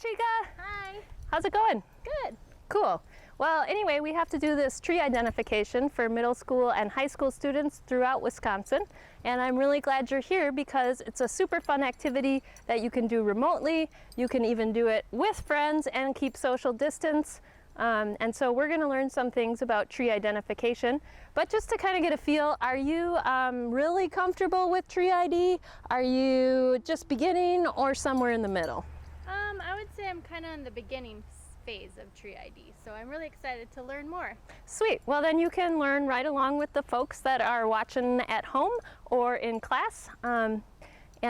Chica. Hi. How's it going? Good. Cool. Well, anyway, we have to do this tree identification for middle school and high school students throughout Wisconsin. And I'm really glad you're here because it's a super fun activity that you can do remotely. You can even do it with friends and keep social distance. And so we're going to learn some things about tree identification. But just to kind of get a feel, are you really comfortable with tree ID? Are you just beginning or somewhere in the middle? I would say I'm kind of in the beginning phase of tree ID, so I'm really excited to learn more. Sweet. Well, then you can learn right along with the folks that are watching at home or in class. And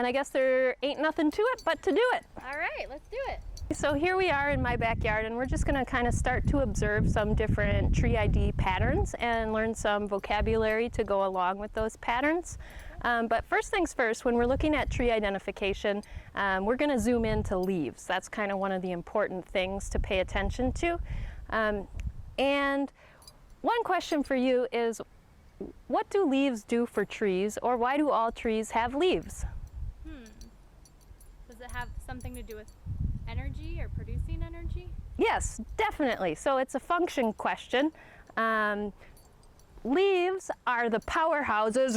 I guess there ain't nothing to it but to do it. All right, let's do it. So here we are in my backyard, and we're just going to kind of start to observe some different tree ID patterns and learn some vocabulary to go along with those patterns. But first things first, when we're looking at tree identification, we're going to zoom into leaves. That's kind of one of the important things to pay attention to. And one question for you is, what do leaves do for trees, or why do all trees have leaves? Does it have something to do with energy or producing energy? Yes, definitely. So it's a function question. Leaves are the powerhouses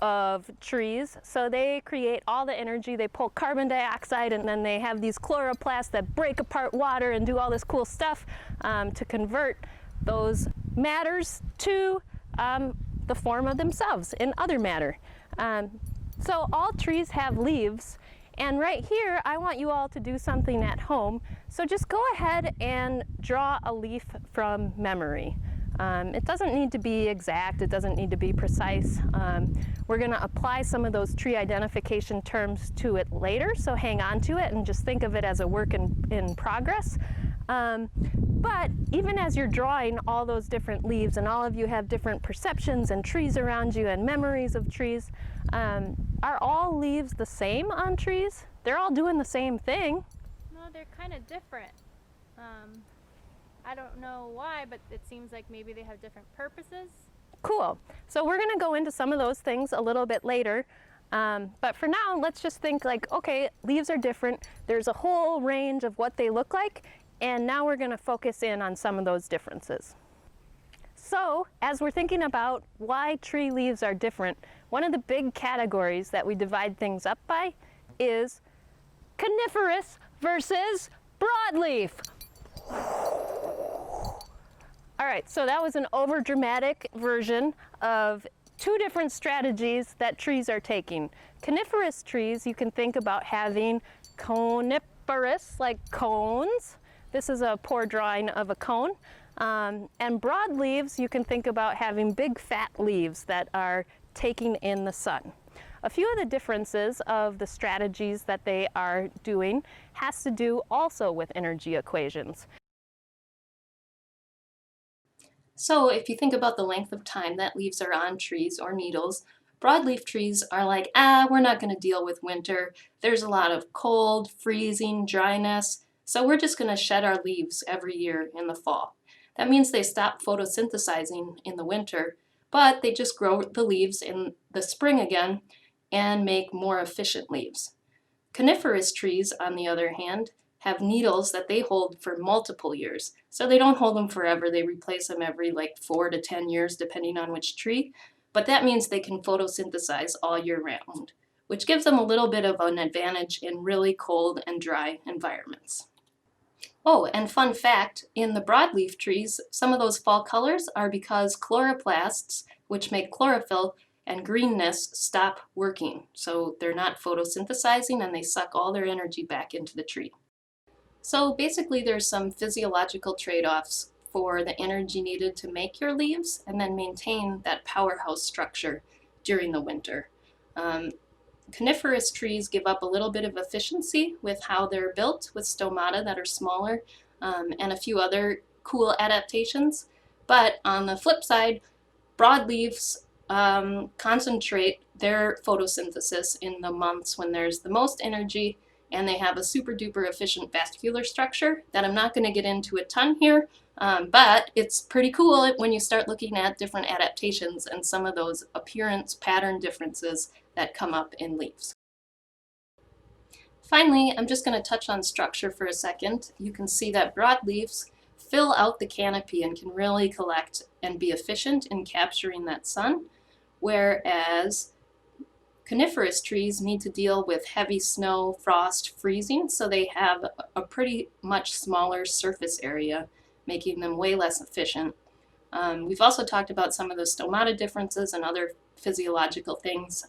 of trees. So they create all the energy. They pull carbon dioxide, and then they have these chloroplasts that break apart water and do all this cool stuff to convert those matters to the form of themselves in other matter. So all trees have leaves. And right here, I want you all to do something at home. So just go ahead and draw a leaf from memory. It doesn't need to be exact, it doesn't need to be precise. We're going to apply some of those tree identification terms to it later, so hang on to it and just think of it as a work in progress. But even as you're drawing all those different leaves, and all of you have different perceptions and trees around you and memories of trees, are all leaves the same on trees? They're all doing the same thing. No, they're kind of different. I don't know why, but it seems like maybe they have different purposes. Cool. So we're going to go into some of those things a little bit later. But for now, let's just think like, okay, leaves are different. There's a whole range of what they look like. And now we're going to focus in on some of those differences. So as we're thinking about why tree leaves are different, one of the big categories that we divide things up by is coniferous versus broadleaf. All right, so that was an overdramatic version of two different strategies that trees are taking. Coniferous trees, you can think about having coniferous, like cones. This is a poor drawing of a cone. And broadleaves, you can think about having big fat leaves that are taking in the sun. A few of the differences of the strategies that they are doing has to do also with energy equations. So if you think about the length of time that leaves are on trees or needles, broadleaf trees are like, we're not going to deal with winter. There's a lot of cold, freezing, dryness, so we're just going to shed our leaves every year in the fall. That means they stop photosynthesizing in the winter, but they just grow the leaves in the spring again and make more efficient leaves. Coniferous trees, on the other hand, have needles that they hold for multiple years. So they don't hold them forever, they replace them every like 4 to 10 years depending on which tree, but that means they can photosynthesize all year round, which gives them a little bit of an advantage in really cold and dry environments. Oh, and fun fact, in the broadleaf trees, some of those fall colors are because chloroplasts, which make chlorophyll and greenness, stop working. So they're not photosynthesizing and they suck all their energy back into the tree. So basically there's some physiological trade-offs for the energy needed to make your leaves and then maintain that powerhouse structure during the winter. Coniferous trees give up a little bit of efficiency with how they're built, with stomata that are smaller, and a few other cool adaptations. But on the flip side, broadleaves concentrate their photosynthesis in the months when there's the most energy, and they have a super duper efficient vascular structure that I'm not going to get into a ton here, but it's pretty cool when you start looking at different adaptations and some of those appearance pattern differences that come up in leaves. Finally, I'm just going to touch on structure for a second. You can see that broadleaves fill out the canopy and can really collect and be efficient in capturing that sun, whereas coniferous trees need to deal with heavy snow, frost, freezing, so they have a pretty much smaller surface area, making them way less efficient. We've also talked about some of the stomata differences and other physiological things,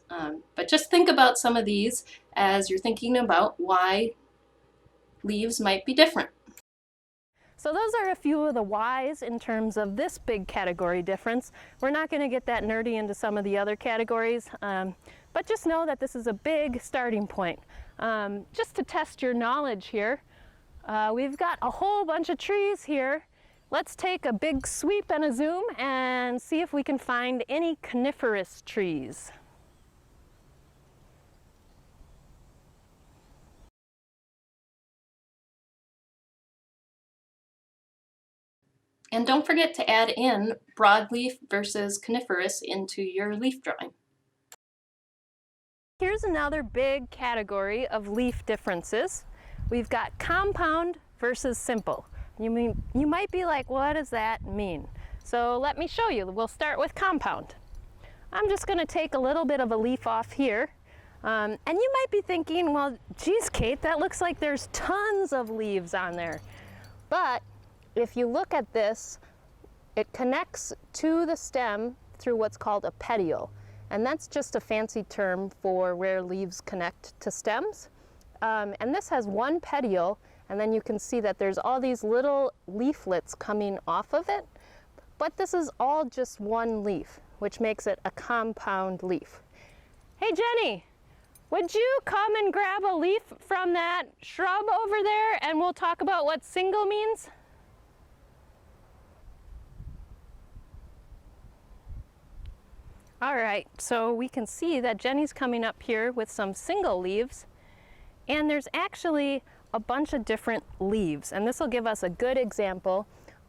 but just think about some of these as you're thinking about why leaves might be different. So those are a few of the whys in terms of this big category difference. We're not going to get that nerdy into some of the other categories, but just know that this is a big starting point. Just to test your knowledge here, we've got a whole bunch of trees here. Let's take a big sweep and a zoom and see if we can find any coniferous trees. And don't forget to add in broadleaf versus coniferous into your leaf drawing. Here's another big category of leaf differences. We've got compound versus simple. You might be like, what does that mean? So let me show you. We'll start with compound. I'm just going to take a little bit of a leaf off here. And you might be thinking, well, geez, Kate, that looks like there's tons of leaves on there. But if you look at this, it connects to the stem through what's called a petiole. And that's just a fancy term for where leaves connect to stems. And this has one petiole, and then you can see that there's all these little leaflets coming off of it. But this is all just one leaf, which makes it a compound leaf. Hey, Jenny, would you come and grab a leaf from that shrub over there, and we'll talk about what single means? All right, so we can see that Jenny's coming up here with some single leaves, and there's actually a bunch of different leaves, and this will give us a good example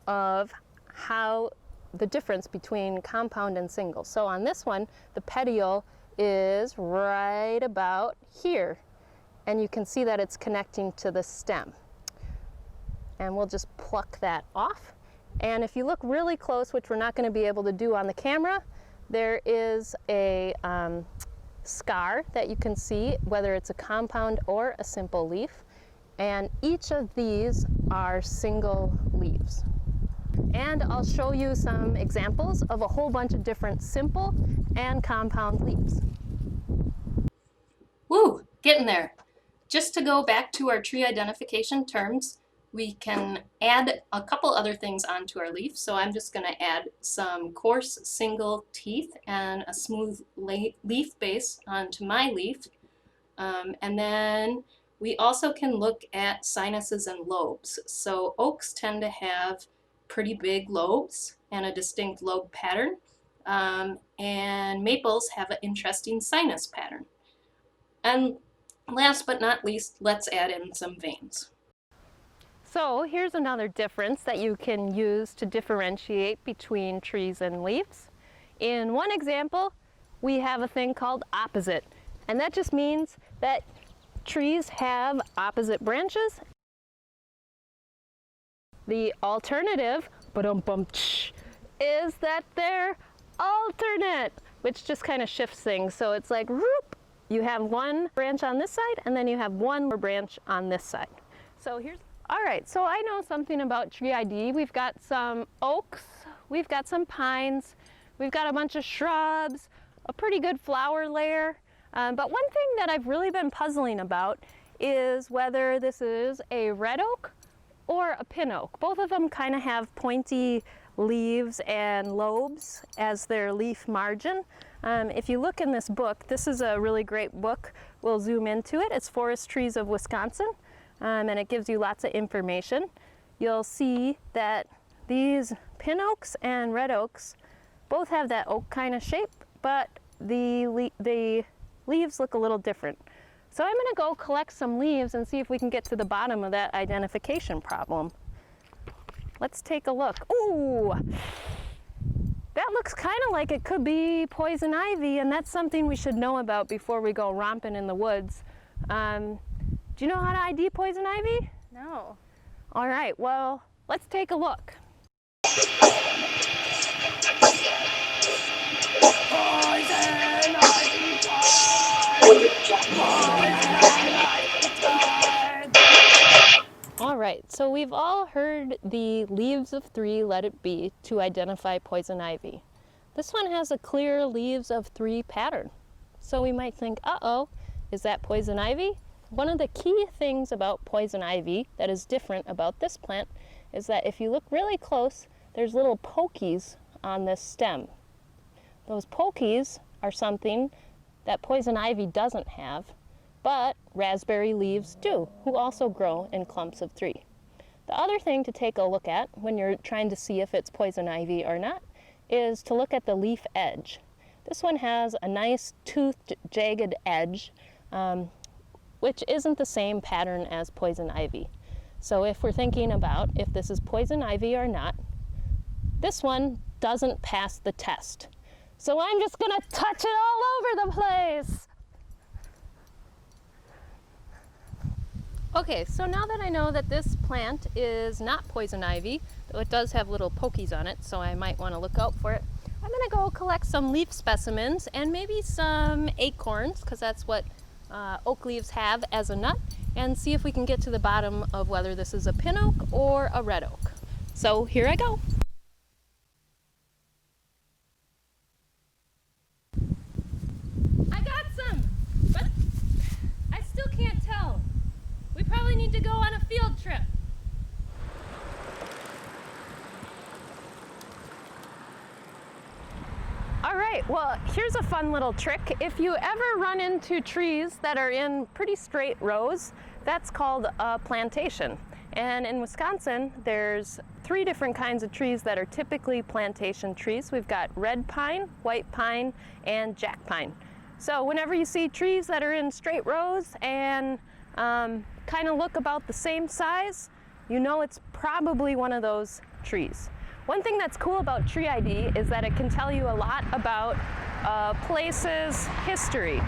of how the difference between compound and single. So on this one, the petiole is right about here, and you can see that it's connecting to the stem. And we'll just pluck that off. And if you look really close, which we're not going to be able to do on the camera, there is a scar that you can see, whether it's a compound or a simple leaf. And each of these are single leaves. And I'll show you some examples of a whole bunch of different simple and compound leaves. Woo, getting there. Just to go back to our tree identification terms, we can add a couple other things onto our leaf. So I'm just going to add some coarse single teeth and a smooth leaf base onto my leaf. And then we also can look at sinuses and lobes. So oaks tend to have pretty big lobes and a distinct lobe pattern. And maples have an interesting sinus pattern. And last but not least, let's add in some veins. So here's another difference that you can use to differentiate between trees and leaves. In one example, we have a thing called opposite, and that just means that trees have opposite branches. The alternative, is that they're alternate, which just kind of shifts things. So it's like, whoop, you have one branch on this side, and then you have one more branch on this side. So here's all right, so I know something about tree ID. We've got some oaks, we've got some pines, we've got a bunch of shrubs, a pretty good flower layer. But one thing that I've really been puzzling about is whether this is a red oak or a pin oak. Both of them kind of have pointy leaves and lobes as their leaf margin. If you look in this book, this is a really great book. We'll zoom into it. It's Forest Trees of Wisconsin. And it gives you lots of information. You'll see that these pin oaks and red oaks both have that oak kind of shape, but the leaves look a little different. So I'm going to go collect some leaves and see if we can get to the bottom of that identification problem. Let's take a look. Ooh, that looks kind of like it could be poison ivy, and that's something we should know about before we go romping in the woods. Do you know how to ID poison ivy? No. All right, well, let's take a look. All right, so we've all heard the leaves of 3 let it be to identify poison ivy. This one has a clear leaves of 3 pattern. So we might think, uh-oh, is that poison ivy? One of the key things about poison ivy that is different about this plant is that if you look really close, there's little pokies on this stem. Those pokies are something that poison ivy doesn't have, but raspberry leaves do, who also grow in clumps of 3. The other thing to take a look at when you're trying to see if it's poison ivy or not is to look at the leaf edge. This one has a nice toothed, jagged edge, which isn't the same pattern as poison ivy. So if we're thinking about if this is poison ivy or not, this one doesn't pass the test. So I'm just gonna touch it all over the place. Okay, so now that I know that this plant is not poison ivy, though it does have little pokies on it, so I might want to look out for it, I'm going to go collect some leaf specimens and maybe some acorns, because that's what oak leaves have as a nut, and see if we can get to the bottom of whether this is a pin oak or a red oak. So here I go. I got some, but I still can't tell. We probably need to go on a field trip. All right, well, here's a fun little trick. If you ever run into trees that are in pretty straight rows, that's called a plantation. And in Wisconsin, there's 3 different kinds of trees that are typically plantation trees. We've got red pine, white pine, and jack pine. So whenever you see trees that are in straight rows and kind of look about the same size, you know it's probably one of those trees. One thing that's cool about Tree ID is that it can tell you a lot about a place's history.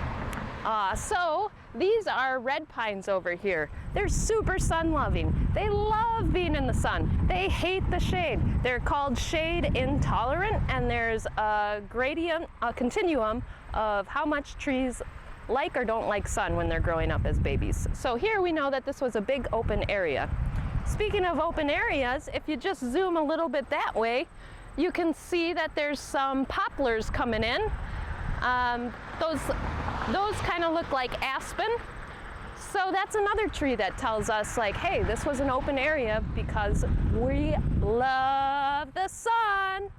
So these are red pines over here. They're super sun-loving. They love being in the sun. They hate the shade. They're called shade intolerant, and there's a gradient, a continuum of how much trees like or don't like sun when they're growing up as babies. So here we know that this was a big open area. Speaking of open areas, if you just zoom a little bit that way, you can see that there's some poplars coming in. Those kind of look like aspen. So that's another tree that tells us, like, hey, this was an open area because we love the sun.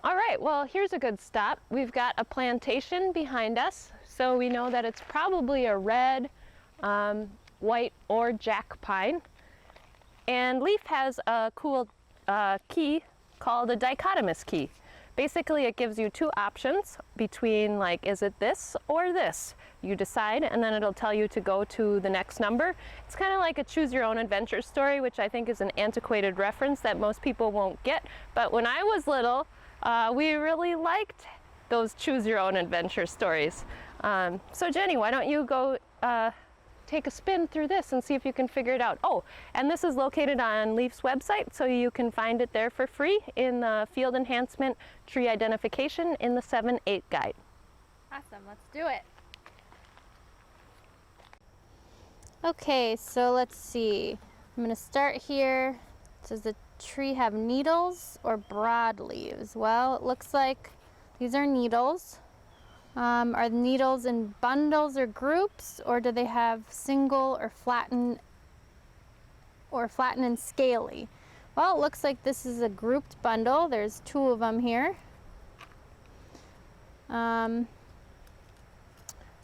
All right, well, here's a good stop. We've got a plantation behind us, so we know that it's probably a red, white, or jack pine. And Leaf has a cool key called a dichotomous key. Basically, it gives you 2 options between, like, is it this or this? You decide, and then it'll tell you to go to the next number. It's kind of like a choose your own adventure story, which I think is an antiquated reference that most people won't get. But when I was little, we really liked those choose your own adventure stories. So Jenny, why don't you go take a spin through this and see if you can figure it out. Oh, and this is located on Leaf's website, so you can find it there for free in the Field Enhancement Tree Identification in the 7-8 guide. Awesome, let's do it. Okay, so let's see. I'm going to start here. Does the tree have needles or broadleaves? Well, it looks like these are needles. Are the needles in bundles or groups, or do they have single or flatten and scaly? Well, it looks like this is a grouped bundle. There's 2 of them here. So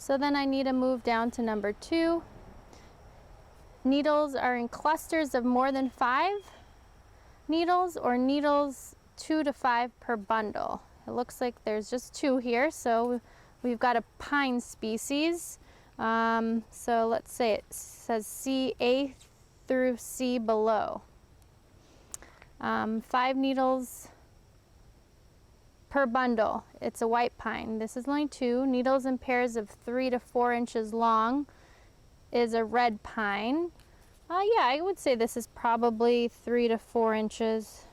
then I need to move down to number 2. Needles are in clusters of more than 5 needles, or needles 2 to 5 per bundle. It looks like there's just 2 here, so we've got a pine species. So let's say it says C, A through C below. 5 needles per bundle. It's a white pine. This is only 2. Needles in pairs of 3 to 4 inches long is a red pine. Yeah, I would say this is probably 3 to 4 inches,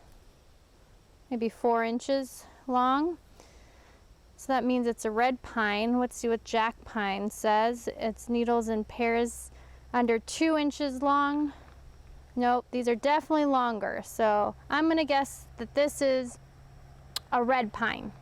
maybe 4 inches long. So that means it's a red pine. Let's see what jack pine says. It's needles in pairs under 2 inches long. Nope, these are definitely longer. So I'm gonna guess that this is a red pine.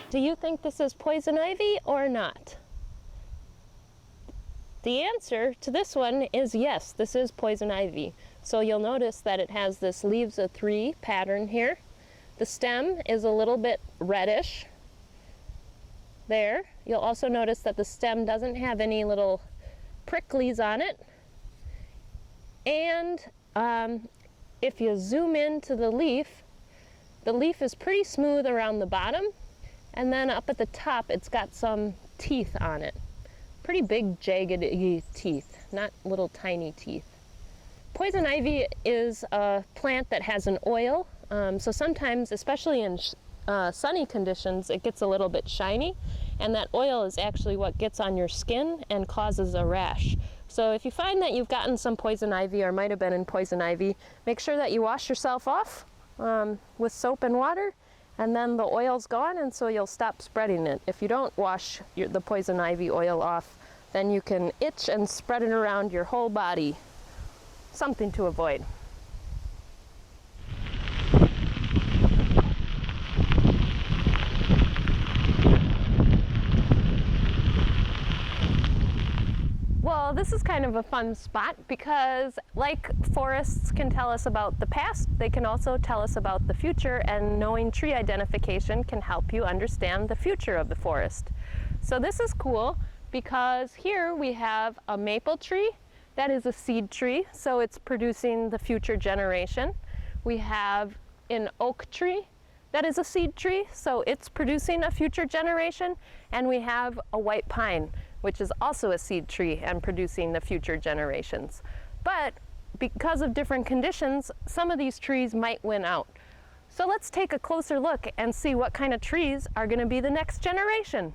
Do you think this is poison ivy or not? The answer to this one is yes, this is poison ivy. So you'll notice that it has this leaves of 3 pattern here. The stem is a little bit reddish there. You'll also notice that the stem doesn't have any little pricklies on it. And if you zoom into the leaf is pretty smooth around the bottom, and then up at the top it's got some teeth on it. Pretty big jagged teeth, not little tiny teeth. Poison ivy is a plant that has an oil, so sometimes, especially in sunny conditions, it gets a little bit shiny, and that oil is actually what gets on your skin and causes a rash. So if you find that you've gotten some poison ivy or might have been in poison ivy, make sure that you wash yourself off with soap and water, and then the oil's gone, and so you'll stop spreading it. If you don't wash the poison ivy oil off, then you can itch and spread it around your whole body. Something to avoid. Well, this is kind of a fun spot because, like forests can tell us about the past, they can also tell us about the future, and knowing tree identification can help you understand the future of the forest. So this is cool because here we have a maple tree that is a seed tree, so it's producing the future generation. We have an oak tree that is a seed tree, so it's producing a future generation. And we have a white pine, which is also a seed tree and producing the future generations. But because of different conditions, some of these trees might win out. So let's take a closer look and see what kind of trees are going to be the next generation.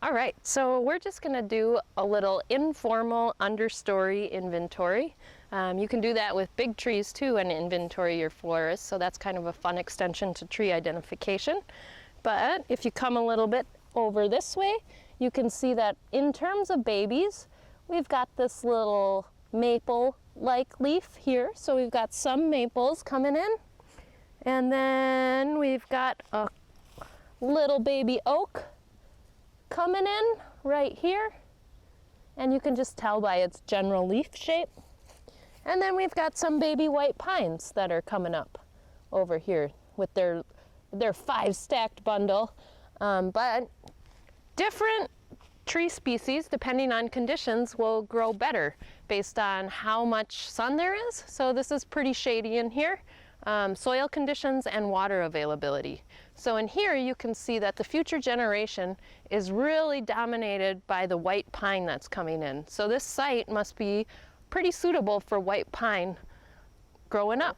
All right, so we're just going to do a little informal understory inventory. You can do that with big trees too and inventory your forest, so that's kind of a fun extension to tree identification. But if you come a little bit over this way, you can see that in terms of babies, we've got this little maple-like leaf here. So we've got some maples coming in, and then we've got a little baby oak coming in right here, and you can just tell by its general leaf shape. And then we've got some baby white pines that are coming up over here with their 5 stacked bundle. But different tree species, depending on conditions, will grow better based on how much sun there is. So this is pretty shady in here. Soil conditions and water availability. So in here you can see that the future generation is really dominated by the white pine that's coming in. So this site must be pretty suitable for white pine growing up.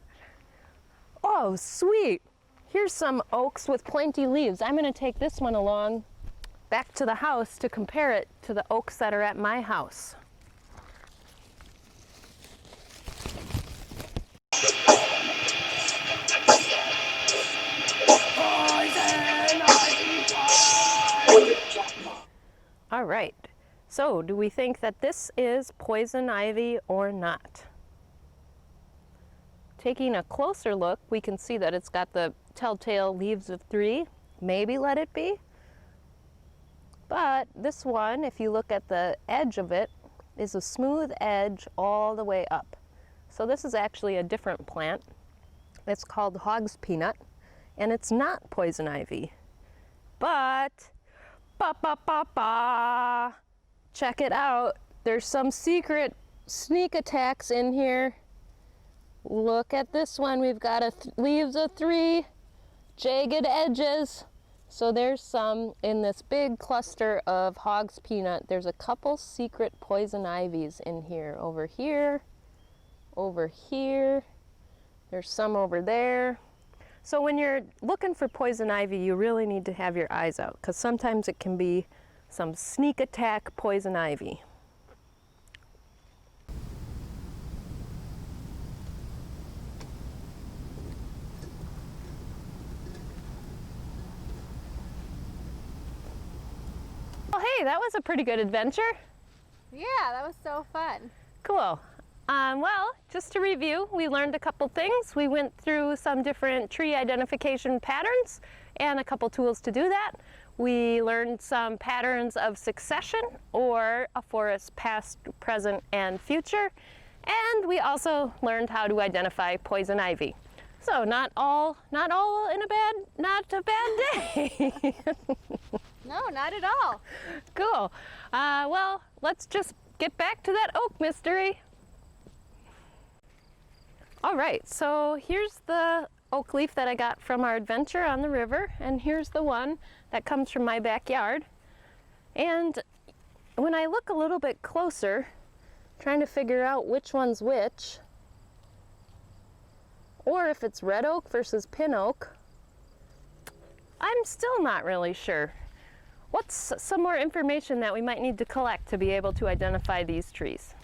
Oh, sweet! Here's some oaks with plenty leaves. I'm going to take this one along back to the house to compare it to the oaks that are at my house. All right, so do we think that this is poison ivy or not? Taking a closer look, we can see that it's got the telltale leaves of 3. Maybe let it be. But this one, if you look at the edge of it, is a smooth edge all the way up. So this is actually a different plant. It's called hog's peanut, and it's not poison ivy. But, check it out. There's some secret sneak attacks in here. Look at this one. We've got leaves of 3, jagged edges. So there's some in this big cluster of hog's peanut. There's a couple secret poison ivies in here. Over here, over here. There's some over there. So when you're looking for poison ivy, you really need to have your eyes out, because sometimes it can be some sneak attack poison ivy. Well, hey, that was a pretty good adventure. Yeah, that was so fun. Cool. Well, just to review, we learned a couple things. We went through some different tree identification patterns and a couple tools to do that. We learned some patterns of succession, or a forest past, present, and future. And we also learned how to identify poison ivy. So not all in not a bad day. No, not at all. Cool. Well, let's just get back to that oak mystery. All right, so here's the oak leaf that I got from our adventure on the river, and here's the one that comes from my backyard. And when I look a little bit closer, trying to figure out which one's which, or if it's red oak versus pin oak, I'm still not really sure. What's some more information that we might need to collect to be able to identify these trees?